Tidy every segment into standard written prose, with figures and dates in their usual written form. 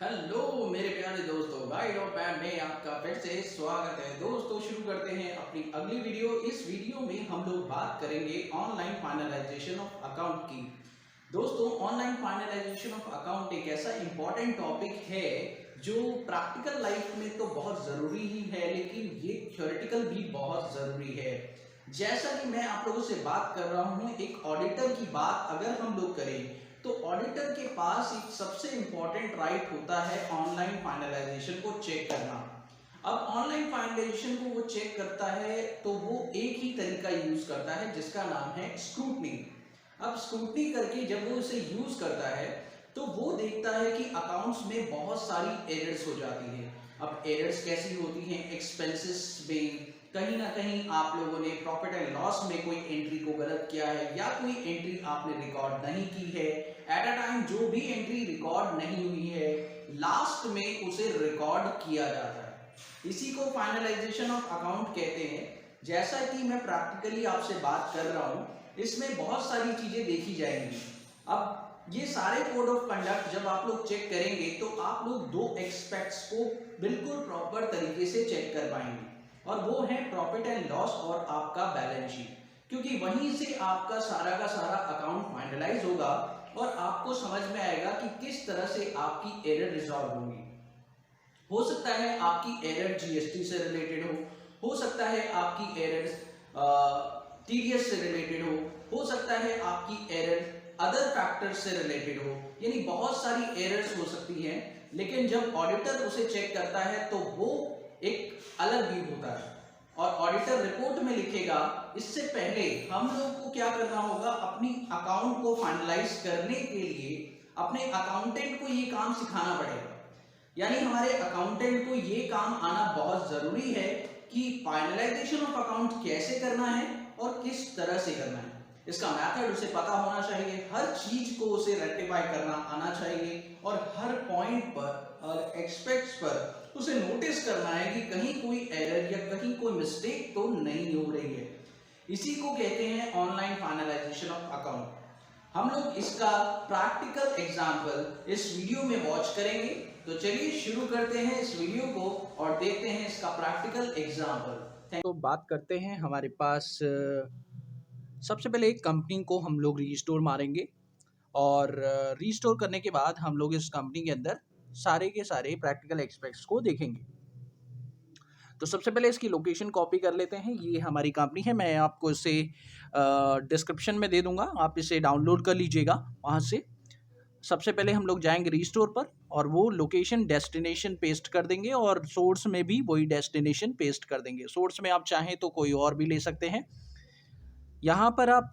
Hello मेरे प्यारे दोस्तों, गाइड और पैन में आपका फिर से स्वागत है। दोस्तों शुरू करते हैं अपनी अगली वीडियो। इस वीडियो में हम लोग बात करेंगे ऑनलाइन फाइनलाइजेशन ऑफ अकाउंट की। दोस्तों, ऑनलाइन फाइनलाइजेशन ऑफ अकाउंट एक ऐसा इंपॉर्टेंट टॉपिक है जो प्रैक्टिकल लाइफ में तो बहुत ज़रूरी ही है, लेकिन ये थ्योरेटिकल भी बहुत ज़रूरी है। जैसा कि मैं आप लोगों से बात कर रहा हूँ, एक ऑडिटर की बात अगर हम लोग करें तो ऑडिटर के पास एक सबसे इंपॉर्टेंट राइट होता है ऑनलाइन फाइनलाइजेशन को चेक करना। अब ऑनलाइन फाइनलाइजेशन को वो चेक करता है तो वो एक ही तरीका यूज करता है जिसका नाम है स्क्रूटनी। अब स्क्रूटनी करके जब वो इसे यूज करता है तो वो देखता है कि अकाउंट्स में बहुत सारी एरर्स हो जाती है। अब एरर्स कैसी होती हैं? एक्सपेंसेस में कहीं ना कहीं आप लोगों ने प्रॉफिट एंड लॉस में कोई एंट्री को गलत किया है या कोई एंट्री आपने रिकॉर्ड नहीं की है। एट अ टाइम जो भी एंट्री रिकॉर्ड नहीं हुई है, लास्ट में उसे रिकॉर्ड किया जाता है। इसी को फाइनलाइजेशन ऑफ अकाउंट कहते हैं। जैसा कि मैं प्रैक्टिकली आपसे बात कर रहा हूं, इसमें बहुत सारी चीजें देखी जाएंगी। अब ये सारे कोड ऑफ कंडक्ट जब आप लोग चेक करेंगे तो आप लोग दो एस्पेक्ट्स को बिल्कुल प्रॉपर तरीके से चेक कर पाएंगे, और वो है प्रॉफिट एंड लॉस और आपका बैलेंस शीट, क्योंकि वहीं से आपका सारा का सारा अकाउंट फाइनलाइज होगा और आपको समझ में आएगा कि किस तरह से आपकी एरर रिजॉल्व होगी। हो सकता है आपकी एरर जीएसटी से रिलेटेड हो सकता है आपकी एरर टीडीएस से रिलेटेड हो सकता है आपकी एरर अदर फैक्टर्स से रिलेटेड हो, यानी बहुत सारी एरर्स हो सकती हैं। लेकिन जब ऑडिटर उसे चेक करता है तो वो एक अलग व्यू होता है और ऑडिटर रिपोर्ट में लिखेगा। इससे पहले हम लोग को क्या करना होगा? अपनी अकाउंट को फाइनलाइज करने के लिए अपने अकाउंटेंट को ये काम सिखाना पड़ेगा। यानी हमारे अकाउंटेंट को ये काम आना बहुत जरूरी है कि फाइनलाइजेशन ऑफ अकाउंट कैसे करना है और किस तरह से करना है। इसका मेथड उसे पता होना चाहिए, हर चीज को उसे रेक्टिफाई करना आना चाहिए और हर पॉइंट पर और एक्सपेक्ट्स पर उसे नोटिस करना है कि कहीं कोई एरर या कहीं कोई मिस्टेक तो नहीं हो रही है। इसी को कहते हैं ऑनलाइन फाइनलाइजेशन ऑफ अकाउंट। हम लोग इसका प्रैक्टिकल एग्जांपल इस वीडियो में वॉच करेंगे। तो चलिए शुरू करते हैं इस वीडियो को और देखते हैं इसका प्रैक्टिकल एग्जांपल। तो बात करते हैं, हमारे पास सबसे पहले एक कंपनी को हम लोग रीस्टोर मारेंगे और रीस्टोर करने के बाद हम लोग इस कंपनी के अंदर सारे के सारे प्रैक्टिकल एस्पेक्ट्स को देखेंगे। तो सबसे पहले इसकी लोकेशन कॉपी कर लेते हैं। ये हमारी कंपनी है, मैं आपको इसे डिस्क्रिप्शन में दे दूंगा, आप इसे डाउनलोड कर लीजिएगा वहाँ से। सबसे पहले हम लोग जाएंगे रीस्टोर पर और वो लोकेशन डेस्टिनेशन पेस्ट कर देंगे और सोर्स में भी वही डेस्टिनेशन पेस्ट कर देंगे। सोर्स में आप चाहें तो कोई और भी ले सकते हैं। यहाँ पर आप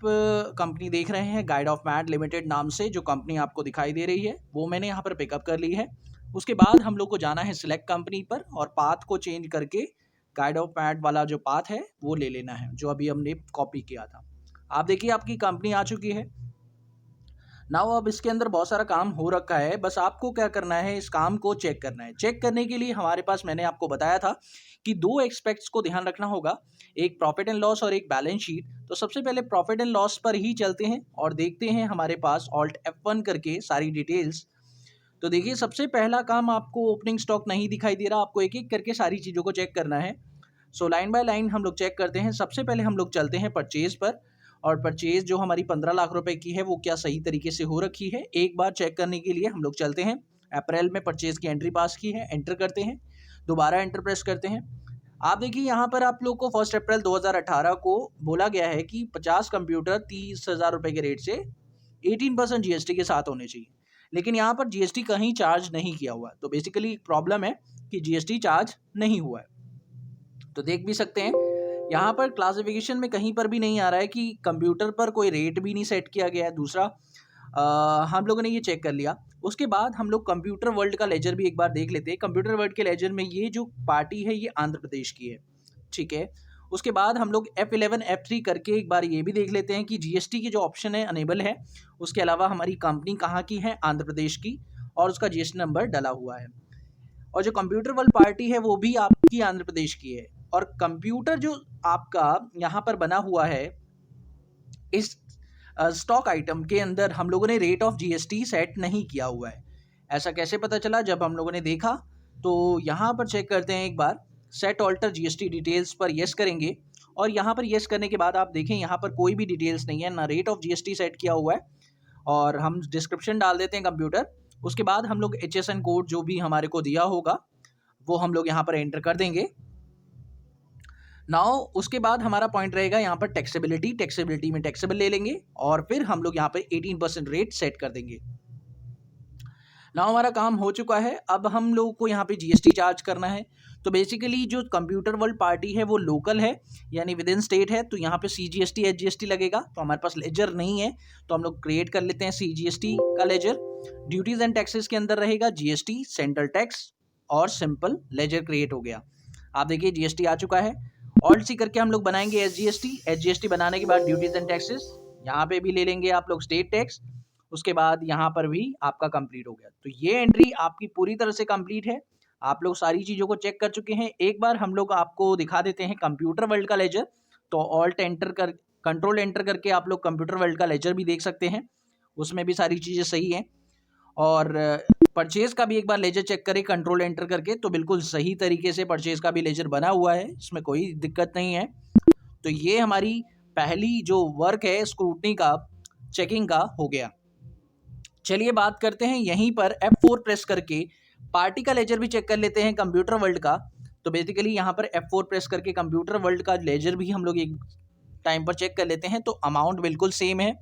कंपनी देख रहे हैं गाइड ऑफ मैड लिमिटेड नाम से, जो कंपनी आपको दिखाई दे रही है वो मैंने यहाँ पर पिकअप कर ली है। उसके बाद हम लोग को जाना है सिलेक्ट कंपनी पर और पाथ को चेंज करके गाइड ऑफ मैड वाला जो पाथ है वो ले लेना है, जो अभी हमने कॉपी किया था। आप देखिए आपकी कंपनी आ चुकी है। नाउ अब इसके अंदर बहुत सारा काम हो रखा है, बस आपको क्या करना है, इस काम को चेक करना है। चेक करने के लिए हमारे पास, मैंने आपको बताया था कि दो एक्सपेक्ट्स को ध्यान रखना होगा, एक प्रॉफिट एंड लॉस और एक बैलेंस शीट। तो सबसे पहले प्रॉफिट एंड लॉस पर ही चलते हैं और देखते हैं हमारे पास ऑल्ट F1 करके सारी डिटेल्स। तो देखिए सबसे पहला काम, आपको ओपनिंग स्टॉक नहीं दिखाई दे रहा, आपको एक एक करके सारी चीज़ों को चेक करना है। सो लाइन बाय लाइन हम लोग चेक करते हैं। सबसे पहले हम लोग चलते हैं परचेज पर, और परचेज जो हमारी 15 लाख रुपए की है वो क्या सही तरीके से हो रखी है, एक बार चेक करने के लिए हम लोग चलते हैं। अप्रैल में परचेज की एंट्री पास की है, एंटर करते हैं, दोबारा एंटर प्रेस करते हैं। आप देखिए यहाँ पर आप लोग को 1 अप्रैल 2018 को बोला गया है कि 50 कंप्यूटर 30,000 रुपए के रेट से 18% जीएसटी के साथ होने चाहिए, लेकिन यहाँ पर जीएसटी कहीं चार्ज नहीं किया हुआ है। तो बेसिकली प्रॉब्लम है कि जीएसटी चार्ज नहीं हुआ है। तो देख भी सकते हैं यहाँ पर क्लासिफिकेशन में कहीं पर भी नहीं आ रहा है कि कंप्यूटर पर कोई रेट भी नहीं सेट किया गया है। दूसरा हम लोगों ने ये चेक कर लिया। उसके बाद हम लोग कंप्यूटर वर्ल्ड का लेजर भी एक बार देख लेते हैं। कंप्यूटर वर्ल्ड के लेजर में ये जो पार्टी है ये आंध्र प्रदेश की है, ठीक है। उसके बाद हम लोग F11 F3 करके एक बार ये भी देख लेते हैं कि जीएसटी की जो ऑप्शन है अनेबल है। उसके अलावा हमारी कंपनी कहाँ की है, आंध्र प्रदेश की, और उसका जीएसटी नंबर डला हुआ है। और जो कंप्यूटर वर्ल्ड पार्टी है वो भी आपकी आंध्र प्रदेश की है। और कंप्यूटर जो आपका यहाँ पर बना हुआ है, इस स्टॉक आइटम के अंदर हम लोगों ने रेट ऑफ जीएसटी सेट नहीं किया हुआ है। ऐसा कैसे पता चला? जब हम लोगों ने देखा तो यहाँ पर चेक करते हैं एक बार, सेट ऑल्टर जीएसटी डिटेल्स पर येस करेंगे और यहाँ पर येस करने के बाद आप देखें यहाँ पर कोई भी डिटेल्स नहीं है, ना रेट ऑफ जीएसटी सेट किया हुआ है और हम डिस्क्रिप्शन डाल देते हैं कंप्यूटर। उसके बाद हम लोग HSN कोड जो भी हमारे को दिया होगा वो हम लोग यहाँ पर एंटर कर देंगे। नाउ उसके बाद हमारा पॉइंट रहेगा यहाँ पर टैक्सेबिलिटी में टैक्सेबल ले लेंगे और फिर हम लोग यहाँ पे 18% रेट सेट कर देंगे। नाउ हमारा काम हो चुका है। अब हम लोगों को यहाँ पे जीएसटी चार्ज करना है। तो बेसिकली जो कंप्यूटर वर्ल्ड पार्टी है वो लोकल है, यानी विद इन स्टेट है, तो यहाँ पे CGST HGST लगेगा। तो हमारे पास लेजर नहीं है तो हम लोग क्रिएट कर लेते हैं CGST का लेजर। ड्यूटीज एंड टैक्सेस के अंदर रहेगा GST, सेंट्रल टैक्स और सिंपल लेजर क्रिएट हो गया। आप देखिए GST आ चुका है। ऑल्ट सी करके हम लोग बनाएंगे HGST बनाने के बाद ड्यूटीज एंड टैक्सेस यहाँ पे भी ले लेंगे आप लोग स्टेट टैक्स। उसके बाद यहाँ पर भी आपका कंप्लीट हो गया। तो ये एंट्री आपकी पूरी तरह से कंप्लीट है। आप लोग सारी चीज़ों को चेक कर चुके हैं। एक बार हम लोग आपको दिखा देते हैं कंप्यूटर वर्ल्ड का लेजर। तो ऑल्ट एंटर कर कंट्रोल एंटर करके आप लोग कंप्यूटर वर्ल्ड का लेजर भी देख सकते हैं, उसमें भी सारी चीज़ें सही हैं। और परचेज का भी एक बार लेजर चेक करें कंट्रोल एंटर करके, तो बिल्कुल सही तरीके से परचेज का भी लेजर बना हुआ है, इसमें कोई दिक्कत नहीं है। तो ये हमारी पहली जो वर्क है स्क्रूटनी का, चेकिंग का हो गया। चलिए बात करते हैं यहीं पर F4 प्रेस करके पार्टी का लेजर भी चेक कर लेते हैं कंप्यूटर वर्ल्ड का। तो बेसिकली यहाँ पर F4 प्रेस करके कंप्यूटर वर्ल्ड का लेजर भी हम लोग एक टाइम पर चेक कर लेते हैं। तो अमाउंट बिल्कुल सेम है,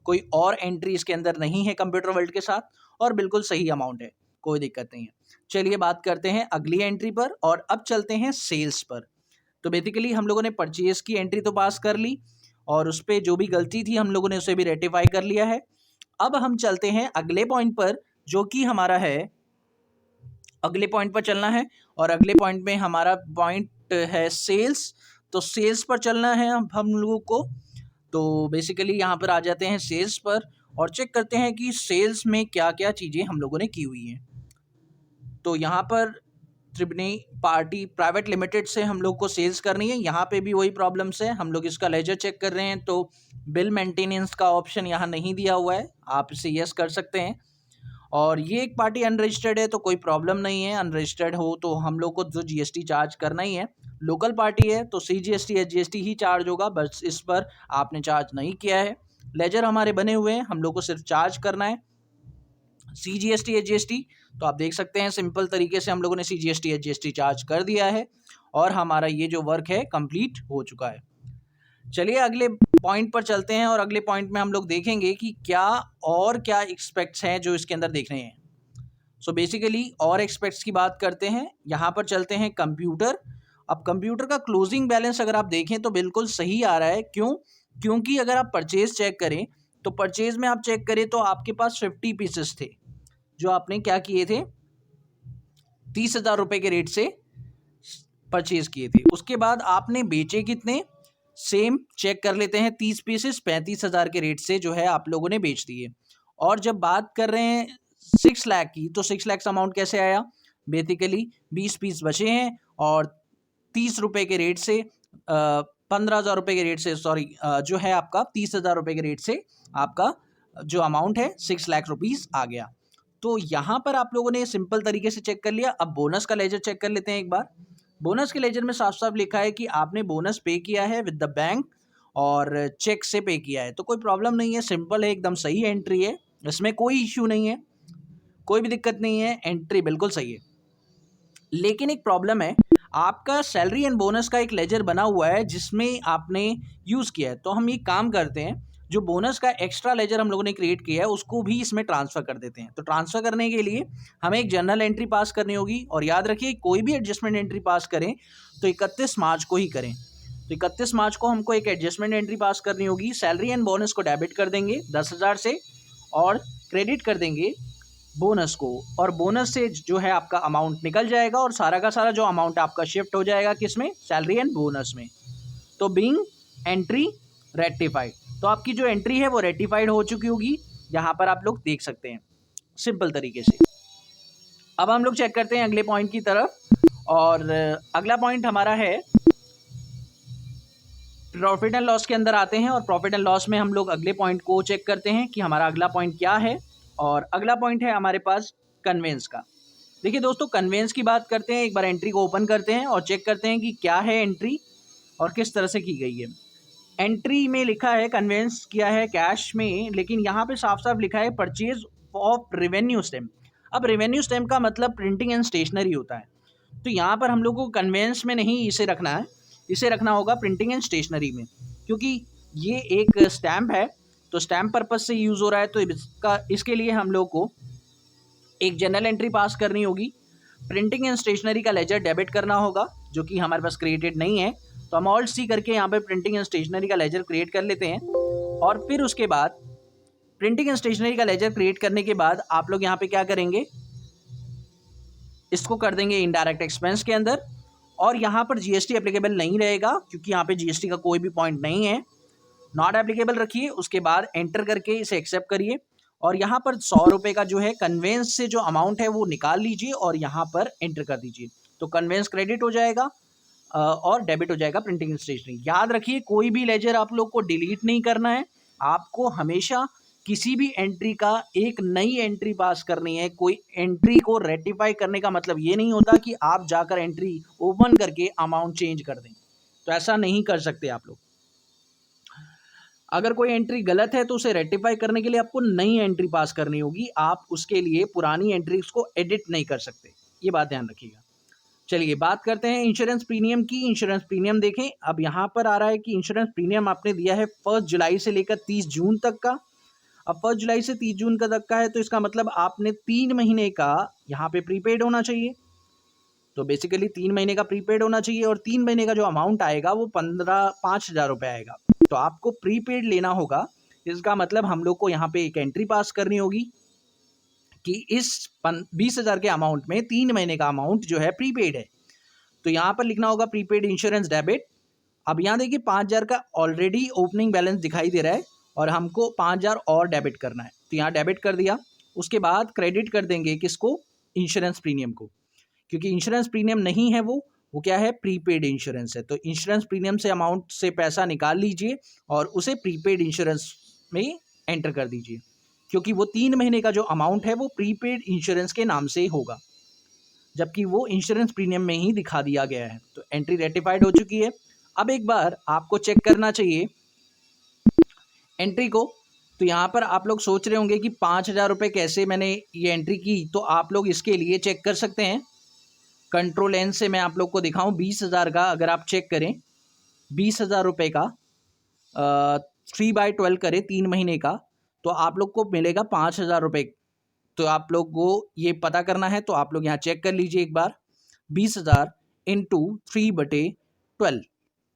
कोई और एंट्री इसके अंदर नहीं है कंप्यूटर वर्ल्ड के साथ और बिल्कुल सही अमाउंट है, कोई दिक्कत नहीं है। चलिए बात करते हैं अगली एंट्री पर और अब चलते हैं सेल्स पर। तो बेसिकली हम लोगों ने परचेज की एंट्री तो पास कर ली और उस पर जो भी गलती थी हम लोगों ने उसे भी रेटिफाई कर लिया है। अब हम चलते हैं अगले पॉइंट पर, जो कि हमारा है, अगले पॉइंट पर चलना है और अगले पॉइंट में हमारा पॉइंट है सेल्स। तो सेल्स पर चलना है अब हम लोगों को। तो बेसिकली यहाँ पर आ जाते हैं सेल्स पर और चेक करते हैं कि सेल्स में क्या क्या चीज़ें हम लोगों ने की हुई हैं। तो यहाँ पर त्रिवेणी पार्टी प्राइवेट लिमिटेड से हम लोग को सेल्स करनी है। यहाँ पे भी वही प्रॉब्लम्स है, हम लोग इसका लेजर चेक कर रहे हैं तो बिल मेंटेनेंस का ऑप्शन यहाँ नहीं दिया हुआ है, आप इसे यस कर सकते हैं। और ये एक पार्टी अनरजिस्टर्ड है तो कोई प्रॉब्लम नहीं है, अनरजिस्टर्ड हो तो हम लोग को जो GST चार्ज करना ही है। लोकल पार्टी है तो CGST HGST ही चार्ज होगा, बस इस पर आपने चार्ज नहीं किया है। लेजर हमारे बने हुए हैं, हम लोग को सिर्फ चार्ज करना है CGST HGST। तो आप देख सकते हैं सिंपल तरीके से हम लोगों ने CGST HGST चार्ज कर दिया है और हमारा ये जो वर्क है कंप्लीट हो चुका है। चलिए अगले पॉइंट पर चलते हैं और अगले पॉइंट में हम लोग देखेंगे कि क्या एक्सपेक्ट्स हैं जो इसके अंदर देखने हैं। सो बेसिकली और एक्सपेक्ट्स की बात करते हैं। यहाँ पर चलते हैं कंप्यूटर। अब कंप्यूटर का क्लोजिंग बैलेंस अगर आप देखें तो बिल्कुल सही आ रहा है। क्यों? क्योंकि अगर आप परचेज चेक करें तो परचेज में आप चेक करें तो आपके पास 50 पीसेस थे जो आपने क्या किए थे, 30,000 रुपये के रेट से परचेज किए थे। उसके बाद आपने बेचे कितने, सेम चेक कर लेते हैं, 30 पीसेस 35,000 के रेट से जो है आप लोगों ने बेच दिए। और जब बात कर रहे हैं 6 लाख की, तो 6 लाख अमाउंट कैसे आया? बेसिकली 20 पीस बचे हैं और 30 रुपये के रेट से 15,000 रुपये के रेट से जो है आपका 30,000 रुपये के रेट से आपका जो अमाउंट है 6 लाख रुपीज़ आ गया। तो यहाँ पर आप लोगों ने सिंपल तरीके से चेक कर लिया। अब बोनस का लेजर चेक कर लेते हैं एक बार। बोनस के लेजर में साफ साफ लिखा है कि आपने बोनस पे किया है विद द बैंक और चेक से पे किया है, तो कोई प्रॉब्लम नहीं है, सिंपल है, एकदम सही एंट्री है, इसमें कोई इश्यू नहीं है, कोई भी दिक्कत नहीं है, एंट्री बिल्कुल सही है। लेकिन एक प्रॉब्लम है, आपका सैलरी एंड बोनस का एक लेजर बना हुआ है जिसमें आपने यूज़ किया है। तो हम ये काम करते हैं, जो बोनस का एक्स्ट्रा लेजर हम लोगों ने क्रिएट किया है उसको भी इसमें ट्रांसफ़र कर देते हैं। तो ट्रांसफ़र करने के लिए हमें एक जनरल एंट्री पास करनी होगी और याद रखिए कोई भी एडजस्टमेंट एंट्री पास करें तो 31 मार्च को ही करें। तो 31 मार्च को हमको एक एडजस्टमेंट एंट्री पास करनी होगी। सैलरी एंड बोनस को डेबिट कर देंगे 10,000 से और क्रेडिट कर देंगे बोनस को, और बोनस से जो है आपका अमाउंट निकल जाएगा और सारा का सारा जो अमाउंट आपका शिफ्ट हो जाएगा किसमें, सैलरी एंड बोनस में। तो बीइंग एंट्री रेक्टिफाइड, तो आपकी जो एंट्री है वो रेक्टिफाइड हो चुकी होगी, यहाँ पर आप लोग देख सकते हैं सिंपल तरीके से। अब हम लोग चेक करते हैं अगले पॉइंट की तरफ, और अगला पॉइंट हमारा है प्रॉफिट एंड लॉस के अंदर आते हैं और प्रॉफिट एंड लॉस में हम लोग अगले पॉइंट को चेक करते हैं कि हमारा अगला पॉइंट क्या है। और अगला पॉइंट है हमारे पास कन्वेंस का। देखिए दोस्तों, कन्वेंस की बात करते हैं, एक बार एंट्री को ओपन करते हैं और चेक करते हैं कि क्या है एंट्री और किस तरह से की गई है। एंट्री में लिखा है कन्वेंस किया है कैश में, लेकिन यहाँ पे साफ साफ लिखा है परचेज ऑफ रेवेन्यू स्टैम्प। अब रेवेन्यू स्टैम्प का मतलब प्रिंटिंग एंड स्टेशनरी होता है, तो यहाँ पर हम लोग को कन्वेंस में नहीं इसे रखना है, इसे रखना होगा प्रिंटिंग एंड स्टेशनरी में, क्योंकि ये एक स्टैम्प है तो स्टैम्प पर्पज से यूज़ हो रहा है। तो इसके लिए हम लोग को एक जनरल एंट्री पास करनी होगी। प्रिंटिंग एंड स्टेशनरी का लेजर डेबिट करना होगा, जो कि हमारे पास क्रिएटेड नहीं है, तो हम ऑल्ट सी करके यहाँ पे प्रिंटिंग एंड स्टेशनरी का लेजर क्रिएट कर लेते हैं। और फिर उसके बाद प्रिंटिंग एंड स्टेशनरी का लेजर क्रिएट करने के बाद आप लोग यहाँ पे क्या करेंगे, इसको कर देंगे इनडायरेक्ट एक्सपेंस के अंदर, और यहाँ पर जीएसटी एप्लीकेबल नहीं रहेगा क्योंकि यहाँ पे जीएसटी का कोई भी पॉइंट नहीं है, नॉट एप्लीकेबल रखिए। उसके बाद एंटर करके इसे एक्सेप्ट करिए और यहाँ पर 100 रुपये का जो है कन्वेंस से जो अमाउंट है वो निकाल लीजिए और यहाँ पर एंटर कर दीजिए, तो कन्वेंस क्रेडिट हो जाएगा और डेबिट हो जाएगा प्रिंटिंग एंड स्टेशनरी। याद रखिए, कोई भी लेजर आप लोग को डिलीट नहीं करना है, आपको हमेशा किसी भी एंट्री का एक नई एंट्री पास करनी है। कोई एंट्री को रेटिफाई करने का मतलब ये नहीं होता कि आप जाकर एंट्री ओपन करके अमाउंट चेंज कर दें, तो ऐसा नहीं कर सकते आप लोग। अगर कोई एंट्री गलत है तो उसे रेटिफाई करने के लिए आपको नई एंट्री पास करनी होगी, आप उसके लिए पुरानी एंट्रीज को एडिट नहीं कर सकते, ये बात ध्यान रखिएगा। चलिए बात करते हैं इंश्योरेंस प्रीमियम की। इंश्योरेंस प्रीमियम देखें, अब यहाँ पर आ रहा है कि इंश्योरेंस प्रीमियम आपने दिया है 1 जुलाई से लेकर 30 जून तक का। अब 1 जुलाई से 30 जून का तक का है, तो इसका मतलब आपने 3 महीने का यहाँ पे प्रीपेड होना चाहिए। तो बेसिकली 3 महीने का प्रीपेड होना चाहिए और 3 महीने का जो अमाउंट आएगा वो 5,000 रुपये आएगा। तो आपको प्रीपेड लेना होगा। इसका मतलब हम लोग को यहाँ पे एक एंट्री पास करनी होगी कि इस 20,000 के अमाउंट में 3 महीने का अमाउंट जो है प्रीपेड है। तो यहाँ पर लिखना होगा प्रीपेड इंश्योरेंस डेबिट। अब यहाँ देखिए 5,000 का ऑलरेडी ओपनिंग बैलेंस दिखाई दे रहा है और हमको 5,000 और डेबिट करना है, तो यहाँ डेबिट कर दिया। उसके बाद क्रेडिट कर देंगे किसको, इंश्योरेंस प्रीमियम को, क्योंकि इंश्योरेंस प्रीमियम नहीं है, वो क्या है, प्रीपेड इंश्योरेंस है। तो इंश्योरेंस प्रीमियम से अमाउंट से पैसा निकाल लीजिए और उसे प्रीपेड इंश्योरेंस में एंटर कर दीजिए, क्योंकि वो 3 महीने का जो अमाउंट है वो प्रीपेड इंश्योरेंस के नाम से होगा, जबकि वो इंश्योरेंस प्रीमियम में ही दिखा दिया गया है। तो एंट्री रेटिफाइड हो चुकी है। अब एक बार आपको चेक करना चाहिए एंट्री को। तो यहाँ पर आप लोग सोच रहे होंगे कि 5,000 रुपये कैसे मैंने ये एंट्री की, तो आप लोग इसके लिए चेक कर सकते हैं। कंट्रोल एन से मैं आप लोग को दिखाऊं, 20,000 का अगर आप चेक करें, 20,000 रुपये का 3/12 करें 3 महीने का, तो आप लोग को मिलेगा 5,000 रुपये। तो आप लोग को ये पता करना है, तो आप लोग यहाँ चेक कर लीजिए एक बार। 20,000 इंटू 3/12,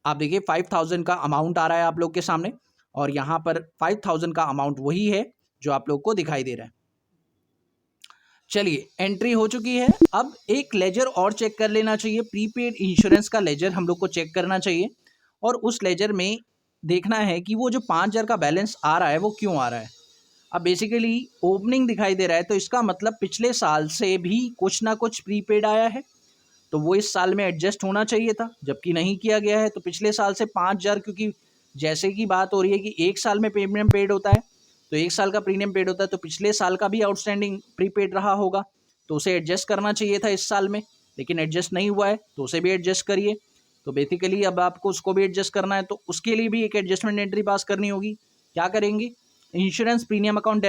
आप देखिए 5,000 का अमाउंट आ रहा है आप लोग के सामने, और यहाँ पर 5,000 का अमाउंट वही है जो आप लोग को दिखाई दे रहा है। चलिए एंट्री हो चुकी है। अब एक लेजर और चेक कर लेना चाहिए, प्रीपेड इंश्योरेंस का लेजर हम लोग को चेक करना चाहिए, और उस लेजर में देखना है कि वो जो 5,000 का बैलेंस आ रहा है वो क्यों आ रहा है। अब बेसिकली ओपनिंग दिखाई दे रहा है, तो इसका मतलब पिछले साल से भी कुछ ना कुछ प्रीपेड आया है, तो वो इस साल में एडजस्ट होना चाहिए था, जबकि नहीं किया गया है। तो पिछले साल से 5,000, क्योंकि जैसे कि बात हो रही है कि एक साल में प्रीमियम पेड होता है, तो एक साल का प्रीमियम पेड होता है, तो पिछले साल का भी आउटस्टैंडिंग प्रीपेड रहा होगा, तो उसे एडजस्ट करना चाहिए था इस साल में, लेकिन एडजस्ट नहीं हुआ है, तो उसे भी एडजस्ट करिए। तो बेसिकली अब आपको उसको भी एडजस्ट करना है, तो उसके लिए भी एक एडजस्टमेंट एंट्री पास करनी होगी। क्या करेंगे, इंश्योरेंस प्रीमियम अकाउंट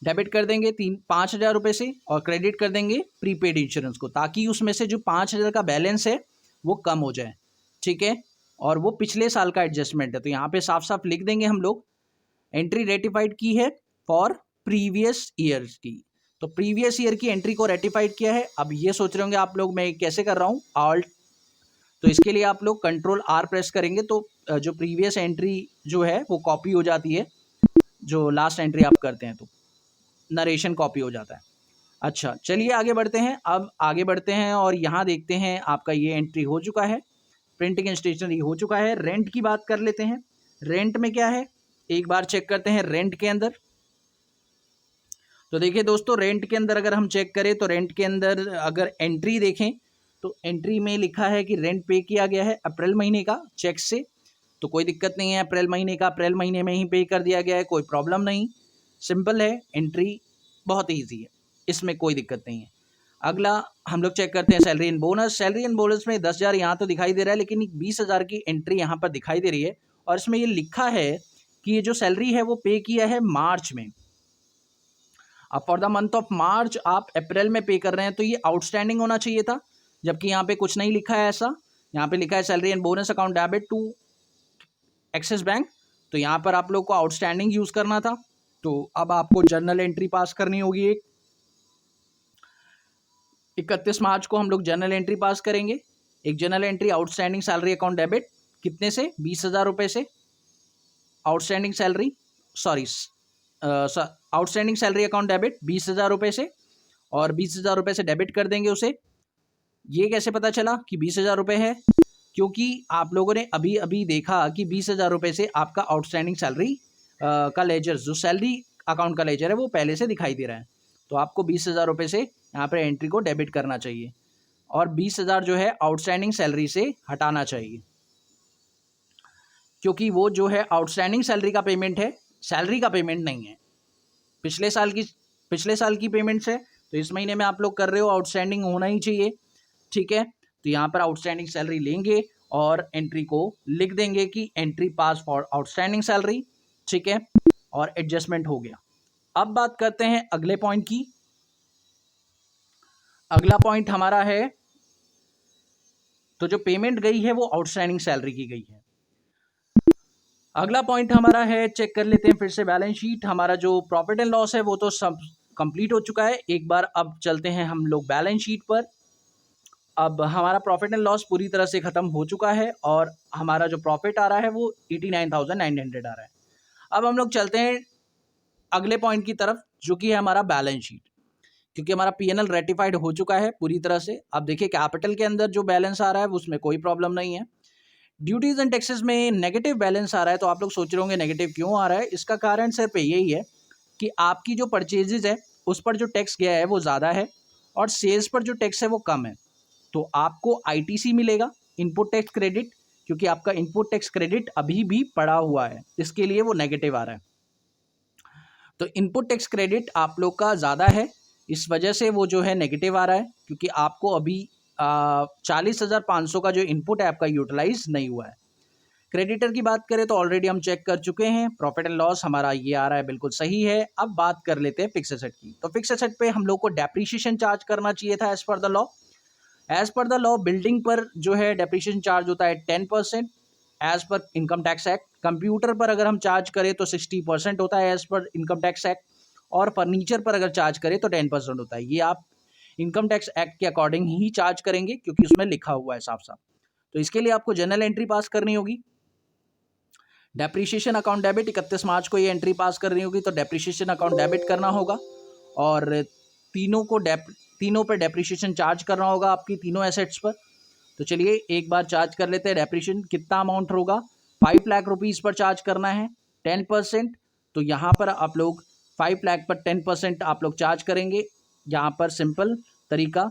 डेबिट कर देंगे 5,000 रुपये से, और क्रेडिट कर देंगे प्रीपेड इंश्योरेंस को, ताकि उसमें से जो 5,000 का बैलेंस है वो कम हो जाए, ठीक है, और वो पिछले साल का एडजस्टमेंट है। तो यहाँ पे साफ साफ लिख देंगे हम लोग, एंट्री रेटिफाइड की है फॉर प्रीवियस ईयर्स की, तो प्रीवियस ईयर की एंट्री को रेटिफाइड किया है। अब ये सोच रहे होंगे आप लोग मैं कैसे कर रहा हूँ, ऑल्ट, तो इसके लिए आप लोग कंट्रोल आर प्रेस करेंगे, तो जो प्रीवियस एंट्री जो है वो कॉपी हो जाती है, जो लास्ट एंट्री आप करते हैं तो नरेशन कॉपी हो जाता है। अच्छा चलिए आगे बढ़ते हैं। अब आगे बढ़ते हैं और यहाँ देखते हैं आपका ये एंट्री हो चुका है, प्रिंटिंग एंड स्टेशनरी हो चुका है। रेंट की बात कर लेते हैं, रेंट में क्या है एक बार चेक करते हैं। रेंट के अंदर तो देखिए दोस्तों, रेंट के अंदर अगर हम चेक करें तो रेंट के अंदर अगर एंट्री देखें तो एंट्री में लिखा है कि रेंट पे किया गया है अप्रैल महीने का चेक से, तो कोई दिक्कत नहीं है, अप्रैल महीने का अप्रैल महीने में ही पे कर दिया गया है, कोई प्रॉब्लम नहीं, सिंपल है एंट्री, बहुत ही ईजी है, इसमें कोई दिक्कत नहीं है। अगला हम लोग चेक करते हैं salary and bonus. Salary and bonus में 10,000 यहाँ तो दिखाई दे रहा है, लेकिन 20,000 की एंट्री यहाँ पर दिखाई दे रही है और इसमें ये लिखा है कि ये जो सैलरी है वो पे किया है मार्च में। अब for the month of March आप अप्रैल में पे कर रहे हैं तो ये आउटस्टैंडिंग होना चाहिए था, जबकि यहाँ पे कुछ नहीं लिखा है ऐसा। यहाँ पे लिखा है salary and bonus account debit to Axis bank, तो यहाँ पर आप लोग को आउटस्टैंडिंग यूज करना था। तो अब आपको जर्नल एंट्री पास करनी होगी। 31 मार्च को हम लोग जर्नल एंट्री पास करेंगे। एक journal entry outstanding salary account debit कितने से, 20,000 रुपये से। Outstanding salary outstanding salary account debit 20,000 रुपये से, और 20,000 रुपये से डेबिट कर देंगे उसे। ये कैसे पता चला कि 20,000 रुपये है, क्योंकि आप लोगों ने अभी अभी देखा कि 20,000 रुपये से आपका आउटस्टैंडिंग सैलरी का लेजर, जो सैलरी अकाउंट का लेजर है वो पहले से दिखाई दे रहा है। तो आपको 20,000 रुपये से यहाँ पर एंट्री को डेबिट करना चाहिए और 20,000 जो है आउटस्टैंडिंग सैलरी से हटाना चाहिए, क्योंकि वो जो है आउटस्टैंडिंग सैलरी का पेमेंट है, सैलरी का पेमेंट नहीं है। पिछले साल की पेमेंट्स है, तो इस महीने में आप लोग कर रहे हो, आउटस्टैंडिंग होना ही चाहिए। ठीक है, तो यहाँ पर आउटस्टैंडिंग सैलरी लेंगे और एंट्री को लिख देंगे कि entry pass for outstanding salary. ठीक है, और एडजस्टमेंट हो गया। अब बात करते हैं अगले पॉइंट की। अगला पॉइंट हमारा है, तो जो पेमेंट गई है वो आउटस्टैंडिंग सैलरी की गई है। अगला पॉइंट हमारा है, चेक कर लेते हैं फिर से बैलेंस शीट। हमारा जो प्रॉफिट एंड लॉस है वो तो सब कंप्लीट हो चुका है। एक बार अब चलते हैं हम लोग बैलेंस शीट पर। अब हमारा प्रॉफिट एंड लॉस पूरी तरह से खत्म हो चुका है और हमारा जो प्रॉफिट आ रहा है वो 89,900 आ रहा है। अब हम लोग चलते हैं अगले पॉइंट की तरफ, जो कि है हमारा बैलेंस शीट, क्योंकि हमारा पीएनएल रेटिफाइड हो चुका है पूरी तरह से। अब देखिए कैपिटल के अंदर जो बैलेंस आ रहा है उसमें कोई प्रॉब्लम नहीं है। ड्यूटीज एंड टैक्सेस में नेगेटिव बैलेंस आ रहा है, तो आप लोग सोच रहे होंगे नेगेटिव क्यों आ रहा है। इसका कारण सिर्फ यही है कि आपकी जो परचेजेज है उस पर जो टैक्स गया है वो ज़्यादा है और सेल्स पर जो टैक्स है वो कम है। तो आपको आईटीसी मिलेगा, इनपुट टैक्स क्रेडिट, क्योंकि आपका इनपुट टैक्स क्रेडिट अभी भी पड़ा हुआ है, इसके लिए वो नेगेटिव आ रहा है। तो इनपुट टैक्स क्रेडिट आप लोग का ज़्यादा है, इस वजह से वो जो है नेगेटिव आ रहा है, क्योंकि आपको अभी 40,500 का जो इनपुट है आपका यूटिलाइज नहीं हुआ है। क्रेडिटर की बात करें तो ऑलरेडी हम चेक कर चुके हैं, प्रॉफिट एंड लॉस हमारा ये आ रहा है, बिल्कुल सही है। अब बात कर लेते हैं फिक्स एसेट की। तो फिक्स एसेट पे हम लोग को डेप्रीशिएशन चार्ज करना चाहिए था as per the law. As per the law building पर जो है डेप्रीशिएशन चार्ज होता है 10% as per income tax act. Computer पर अगर हम चार्ज करें तो 60% होता है as per income tax act, और फर्नीचर पर अगर चार्ज करें तो 10% होता है। ये आप इनकम टैक्स एक्ट के अकॉर्डिंग ही चार्ज करेंगे, क्योंकि उसमें लिखा हुआ है साफ साफ। तो इसके लिए आपको जर्नल एंट्री पास करनी होगी। डेप्रीशिएशन अकाउंट डेबिट 31 मार्च को ये एंट्री पास करनी होगी, तो डेप्रीशिएशन अकाउंट डेबिट करना होगा और तीनों पर डेप्रीशिएशन चार्ज करना होगा आपकी तीनों एसेट्स पर। तो चलिए एक बार चार्ज कर लेते हैं। डेप्रीशिएशन कितना अमाउंट होगा, 5 लाख रुपीज़ पर चार्ज करना है 10%। तो यहाँ पर आप लोग 5 लाख पर 10% आप लोग चार्ज करेंगे। यहाँ पर सिंपल तरीका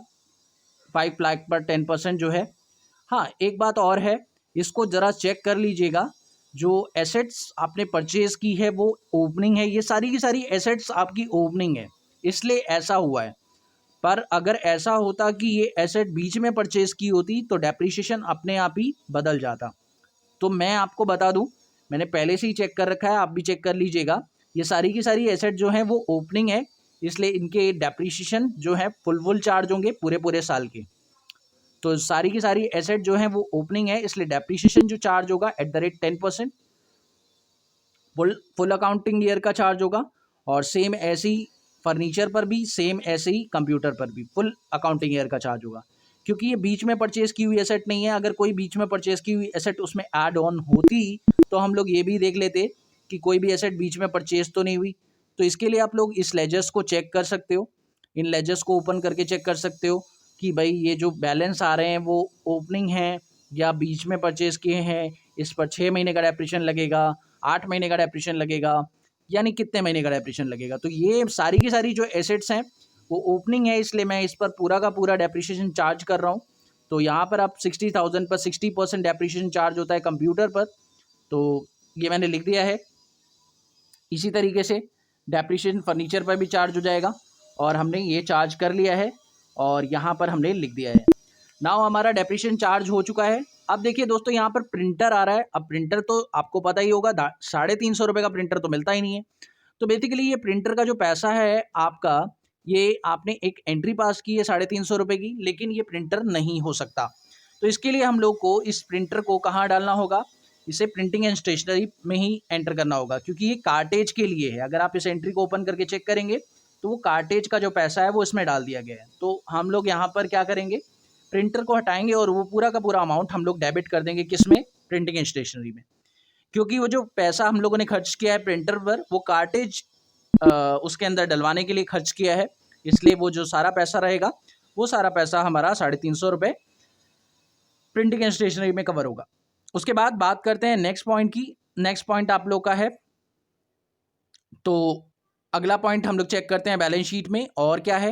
5 लाख पर 10% जो है। हाँ, एक बात और है, इसको ज़रा चेक कर लीजिएगा, जो एसेट्स आपने परचेज की है वो ओपनिंग है, ये सारी की सारी एसेट्स आपकी ओपनिंग है, इसलिए ऐसा हुआ है। पर अगर ऐसा होता कि ये एसेट बीच में परचेज की होती तो डेप्रीशिएशन अपने आप ही बदल जाता। तो मैं आपको बता दूं, मैंने पहले से ही चेक कर रखा है, आप भी चेक कर लीजिएगा। ये सारी की सारी एसेट जो है वो ओपनिंग है, इसलिए इनके डेप्रीशिएशन जो है फुल चार्ज होंगे पूरे साल के। तो सारी की सारी एसेट जो है वो ओपनिंग है, इसलिए डेप्रीशिएशन जो चार्ज होगा @ 10% फुल अकाउंटिंग ईयर का चार्ज होगा। और सेम ऐसे ही फर्नीचर पर भी, सेम ऐसे ही कंप्यूटर पर भी फुल अकाउंटिंग ईयर का चार्ज होगा, क्योंकि ये बीच में परचेज की हुई एसेट नहीं है। अगर कोई बीच में परचेज की हुई एसेट उसमें ऐड ऑन होती तो हम लोग ये भी देख लेते कि कोई भी एसेट बीच में परचेज तो नहीं हुई। तो इसके लिए आप लोग इस लेजर्स को चेक कर सकते हो, इन लेजर्स को ओपन करके चेक कर सकते हो कि भाई ये जो बैलेंस आ रहे हैं वो ओपनिंग है या बीच में परचेज किए हैं। इस पर 6 महीने का डेप्रीशिएशन लगेगा, 8 महीने का डेप्रीशिएशन लगेगा, यानी कितने महीने का डेप्रीशिएशन लगेगा। तो ये सारी की सारी जो एसेट्स हैं वो ओपनिंग है, इसलिए मैं इस पर पूरा का पूरा डेप्रीशिएशन चार्ज कर रहा हूँ। तो यहाँ पर आप 60,000 पर 60% डेप्रीशिएशन चार्ज होता है कंप्यूटर पर, तो ये मैंने लिख दिया है। इसी तरीके से डेप्रिसिएशन फर्नीचर पर भी चार्ज हो जाएगा और हमने ये चार्ज कर लिया है और यहाँ पर हमने लिख दिया है। नाउ हमारा डेप्रिसिएशन चार्ज हो चुका है। अब देखिए दोस्तों यहाँ पर प्रिंटर आ रहा है। अब प्रिंटर तो आपको पता ही होगा 350 का प्रिंटर तो मिलता ही नहीं है। तो बेसिकली ये प्रिंटर का जो पैसा है आपका, ये आपने एक एंट्री पास की है 350 की, लेकिन ये प्रिंटर नहीं हो सकता। तो इसके लिए हम लोग को इस प्रिंटर को कहाँ डालना होगा, इसे प्रिंटिंग एंड स्टेशनरी में ही एंटर करना होगा, क्योंकि ये कार्टेज के लिए है। अगर आप इस एंट्री को ओपन करके चेक करेंगे तो वो कार्टेज का जो पैसा है वो इसमें डाल दिया गया है। तो हम लोग यहाँ पर क्या करेंगे, प्रिंटर को हटाएंगे और वो पूरा का पूरा अमाउंट हम लोग डेबिट कर देंगे किसमें, प्रिंटिंग एंड स्टेशनरी में। क्योंकि वो जो पैसा हम लोगों ने खर्च किया है प्रिंटर पर, वो कार्टेज उसके अंदर डलवाने के लिए खर्च किया है, इसलिए वो जो सारा पैसा रहेगा वो सारा पैसा हमारा 350 प्रिंटिंग एंड स्टेशनरी में कवर होगा। उसके बाद बात करते हैं नेक्स्ट पॉइंट की। नेक्स्ट पॉइंट आप लोग का है, तो अगला पॉइंट हम लोग चेक करते हैं बैलेंस शीट में। और क्या है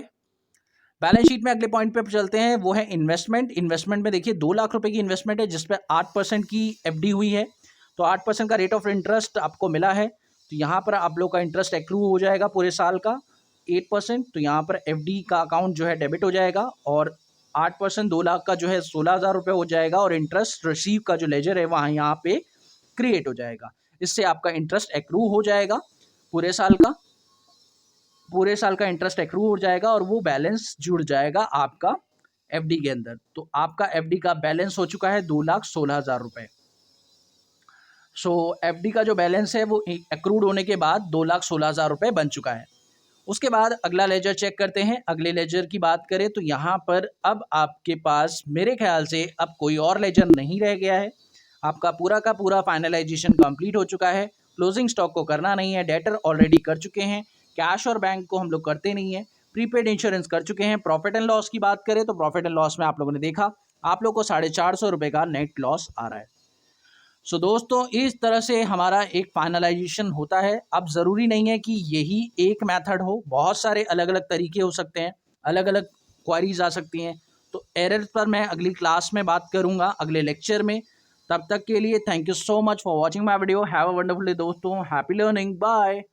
बैलेंस शीट में, अगले पॉइंट पे चलते हैं, वो है इन्वेस्टमेंट। इन्वेस्टमेंट में देखिए 2 लाख रुपए की इन्वेस्टमेंट है, जिस पर 8% की एफडी हुई है। तो 8% का रेट ऑफ इंटरेस्ट आपको मिला है। तो यहाँ पर आप लोग का इंटरेस्ट एक्रू हो जाएगा पूरे साल का 8%। तो यहाँ पर एफडी का अकाउंट जो है डेबिट हो जाएगा और 8% 2 लाख का जो है 16,000 रुपये हो जाएगा और इंटरेस्ट रिसीव का जो लेजर है वहाँ यहाँ पे क्रिएट हो जाएगा। इससे आपका इंटरेस्ट एक्रू हो जाएगा पूरे साल का इंटरेस्ट एक्रू हो जाएगा और वो बैलेंस जुड़ जाएगा आपका एफडी के अंदर। तो आपका एफडी का बैलेंस हो चुका है 2,16,000 रुपये। सो एफडी का जो बैलेंस है वो एक्रूड होने के बाद 2,16,000 रुपये बन चुका है। उसके बाद अगला लेजर चेक करते हैं। अगले लेजर की बात करें तो यहाँ पर अब आपके पास मेरे ख्याल से अब कोई और लेजर नहीं रह गया है। आपका पूरा का पूरा फाइनलाइजेशन कंप्लीट हो चुका है। क्लोजिंग स्टॉक को करना नहीं है, डेटर ऑलरेडी कर चुके हैं, कैश और बैंक को हम लोग करते नहीं है, प्रीपेड इंश्योरेंस कर चुके हैं। प्रॉफिट एंड लॉस की बात करें तो प्रॉफिट एंड लॉस में आप लोगों ने देखा आप लोग को 450 रुपये का नेट लॉस आ रहा है। सो दोस्तों इस तरह से हमारा एक फाइनलाइजेशन होता है। अब ज़रूरी नहीं है कि यही एक मेथड हो, बहुत सारे अलग अलग तरीके हो सकते हैं, अलग अलग क्वारीज आ सकती हैं। तो एरर्स पर मैं अगली क्लास में बात करूंगा, अगले लेक्चर में। तब तक के लिए thank you so much for watching my video. Have a wonderful day दोस्तों। Happy learning. बाय।